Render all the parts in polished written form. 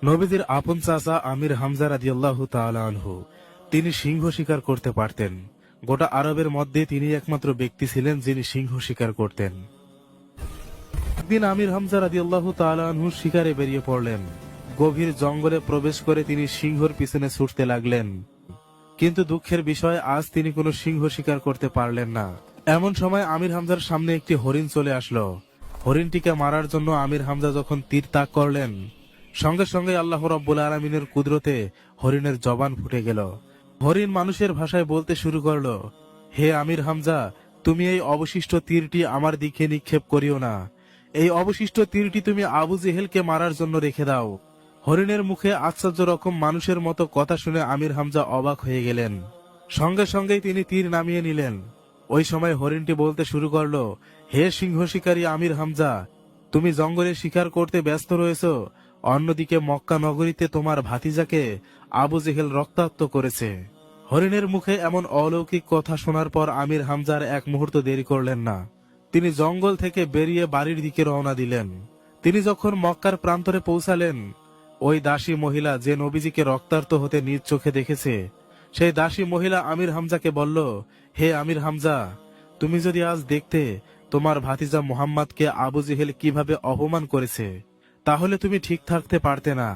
নবীজির আপন চাচা আমির হামজা রাদিয়াল্লাহু তাআলা আনহু, তিনি সিংহ শিকার করতে পারতেন। গোটা আরবের মধ্যে তিনি একমাত্র ব্যক্তি ছিলেন যিনি সিংহ শিকার করতেন। একদিন আমির হামজা রাদিয়াল্লাহু তাআলা আনহু শিকারে বেরিয়ে পড়লেন। গভীর জঙ্গলে প্রবেশ করে তিনি সিংহর পিছনে ছুটতে লাগলেন। কিন্তু দুঃখের বিষয়, আজ তিনি কোনো সিংহ শিকার করতে পারলেন না। এমন সময় আমির হামজার সামনে একটি হরিণ চলে আসলো। হরিণটিকে মারার জন্য আমির হামজা যখন তীর তাক করলেন, সঙ্গে সঙ্গে আল্লাহ রাব্বুল আলামিনের কুদরতে হরিণের জবান ফুটে গেল। হরিণ মানুষের ভাষায় বলতে শুরু করলো, হে আমির হামজা, তুমি এই অবশিষ্ট তীরটি আমার দিকে নিক্ষেপ করিও না। এই অবশিষ্ট তীরটি তুমি আবু জেহেলকে মারার জন্য রেখে দাও। হরিণের মুখে আশ্চর্য রকম মানুষের মতো কথা শুনে আমির হামজা অবাক হয়ে গেলেন। সঙ্গে সঙ্গেই তিনি তীর নামিয়ে নিলেন। ওই সময় হরিণটি বলতে শুরু করলো, হে সিংহ শিকারী আমির হামজা, তুমি জঙ্গলে শিকার করতে ব্যস্ত রয়েছ, অন্যদিকে মক্কা নগরীতে তোমার ভাতিজাকে আবু জেহেল রক্তাক্ত করেছে। হরিণের মুখে এমন অলৌকিক কথা শোনার পর আমির হামজার এক মুহূর্ত দেরি করলেন না। তিনি জঙ্গল থেকে বেরিয়ে বাড়ির দিকে রওনা দিলেন। তিনি যখন মক্কার প্রান্তরে পৌঁছালেন, ওই দাসী মহিলা যে নবীজিকে রক্তাক্ত হতে নিজ চোখে দেখেছে, সেই দাসী মহিলা আমির হামজাকে বলল, হে আমির হামজা, তুমি যদি আজ দেখতে তোমার ভাতিজা মুহাম্মাদকে আবু জেহেল কিভাবে অপমান করেছে, তাহলে তুমি ঠিক থাকতে পারতে না।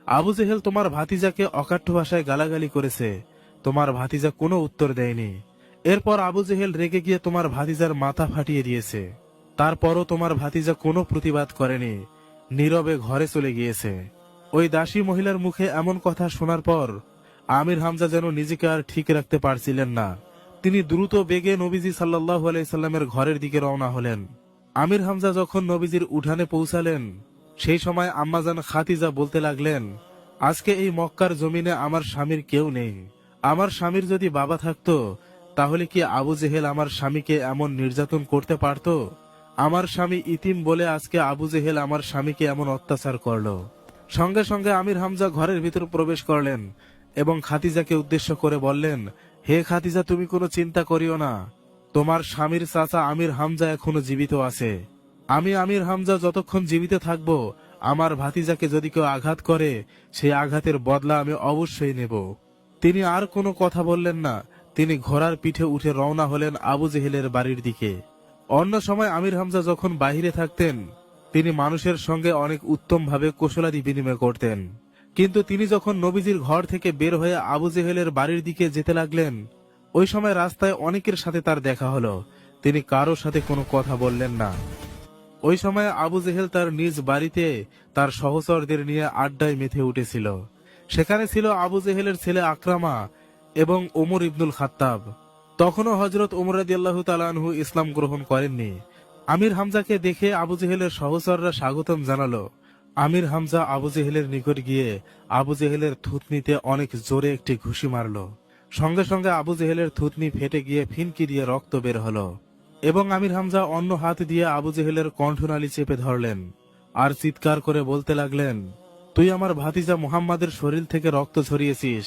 আবু জেহেল তোমার ভাতিজাকে অকাঠ্য ভাষায় গালাগালি করেছে, তোমার ভাতিজা কোনো উত্তর দেয়নি। এরপর আবু জেহেল রেগে গিয়ে তোমার ভাতিজার মাথা ফাটিয়ে দিয়েছে। তারপরও তোমার ভাতিজা কোনো প্রতিবাদ করেনি, নীরবে ঘরে চলে গিয়েছে। ওই দাসী মহিলার মুখে এমন কথা শোনার পর আমির হামজা যেন নিজেকে আর ঠিক রাখতে পারছিলেন না। তিনি দ্রুত বেগে নবীজি সাল্লাল্লাহু আলাইহি সাল্লামের ঘরের দিকে রওনা হলেন। আমির হামজা যখন নবীজির উঠানে পৌঁছালেন, সেই সময় আম্মাজান খাদিজা বলতে লাগলেন, আজকে এই মক্কার জমিনে আমার স্বামীর কেউ নেই। আমার স্বামীর যদি বাবা থাকতো, তাহলে কি আবু জেহেল আমার স্বামীকে এমন নির্যাতন করতে পারত? আমার স্বামী ইতিম বলে আজকে আবু জেহেল আমার স্বামীকে এমন অত্যাচার করলো। সঙ্গে সঙ্গে আমির হামজা ঘরের ভিতর প্রবেশ করলেন এবং খাদিজাকে উদ্দেশ্য করে বললেন, হে খাদিজা, তুমি কোনো চিন্তা করিও না। তোমার স্বামীর চাচা আমির হামজা এখনো জীবিত আছে। আমি আমির হামজা যতক্ষণ জীবিত থাকব, আমার ভাতিজাকে যদি কেউ আঘাত করে, সেই আঘাতের বদলা আমি অবশ্যই নেব। তিনি আর কোনো কথা বললেন না। তিনি ঘোড়ার পিঠে উঠে রওনা হলেন আবু জেহেলের বাড়ির দিকে। অন্য সময় আমির হামজা যখন বাহিরে থাকতেন, তিনি মানুষের সঙ্গে অনেক উত্তমভাবে কুশলাদি বিনিময় করতেন। কিন্তু তিনি যখন নবীজির ঘর থেকে বের হয়ে আবু জেহেলের বাড়ির দিকে যেতে লাগলেন, ওই সময় রাস্তায় অনেকের সাথে তার দেখা হলো। তিনি কারো সাথে কোনো কথা বললেন না। ওই সময় আবু জেহেল তার নিজ বাড়িতে তার সহচরদের নিয়ে আড্ডায় মেতে উঠেছিল। সেখানে ছিল আবু জেহেলের ছেলে আকরামা এবং ওমর ইবনুল খাত্তাব। তখনও হযরত ওমর রাদিয়াল্লাহু তাআলা আনহু ইসলাম গ্রহণ করেননি। আমির হামজাকে দেখে আবু জেহেলের সহচররা স্বাগতম জানালো। আমির হামজা আবু জেহেলের নিকট গিয়ে আবু জেহেলের থুতনিতে অনেক জোরে একটি ঘুষি মারল। সঙ্গে সঙ্গে আবু জেহেলের থুতনি ফেটে গিয়ে ফিনকি দিয়ে রক্ত বের হলো এবং আমির হামজা অন্য হাত দিয়ে আবু জেহেলের কণ্ঠনালী চেপে ধরলেন আর চিৎকার করে বলতে লাগলেন, তুই আমার ভাতিজা মুহাম্মাদের শরীর থেকে রক্ত ঝরিয়েছিস।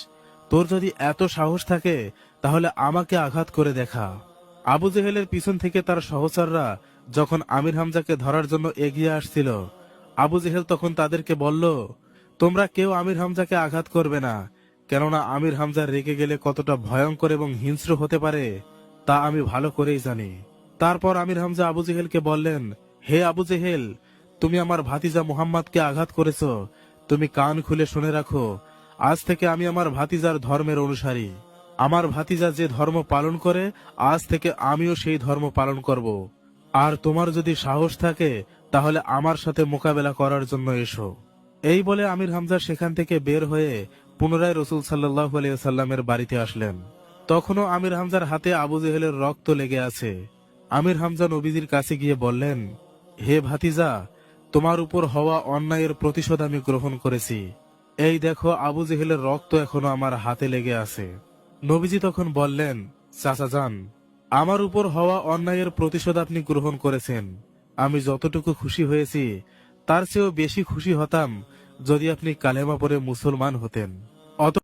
তোর যদি এত সাহস থাকে, তাহলে আমাকে আঘাত করে দেখা। আবু জেহেলের পিছন থেকে তার সহচররা যখন আমির হামজাকে ধরার জন্য এগিয়ে আসছিল, আবু জেহেল তখন তাদেরকে বলল, তোমরা কেউ আমির হামজাকে আঘাত করবে না, কেননা আমির হামজা রেগে গেলে কতটা ভয়ঙ্কর এবং হিংস্র হতে পারে তা আমি ভালো করেই জানি। তারপর আমির হামজা আবু জেহেলকে বললেন, হে আবু জেহেল, তুমি আমার ভাতিজা মুহাম্মাদকে আঘাত করেছ। তুমি কান খুলে শুনে রাখো, আজ থেকে আমি আমার ভাতিজার ধর্মের অনুসারী। আমার ভাতিজা যে ধর্ম পালন করে, আজ থেকে আমিও সেই ধর্ম পালন করব। আর তোমার যদি সাহস থাকে, তাহলে আমার সাথে মোকাবেলা করার জন্য এসো। এই বলে আমির হামজা সেখান থেকে বের হয়ে পুনরায় রাসূল সাল্লাল্লাহু আলাইহি ওয়াসাল্লামের বাড়িতে আসলেন। তখনও আমির হামজার হাতে আবু জেহেলের রক্ত লেগে আছে। আমির হামজা নবীজির কাছে গিয়ে বললেন, হে ভাতিজা, তোমার উপর হওয়া অন্যায়ের প্রতিশোধ আমি গ্রহণ করেছি। এই দেখো, আবু জেহেলের রক্ত এখনো আমার হাতে লেগে আছে। নবীজি তখন বললেন, চাচা যান, আমার উপর হওয়া অন্যায়ের প্রতিশোধ আপনি গ্রহণ করেছেন। আমি যতটুকু খুশি হয়েছি, তার চেয়েও বেশি খুশি হতাম যদি আপনি কালেমা পড়ে মুসলমান হতেন।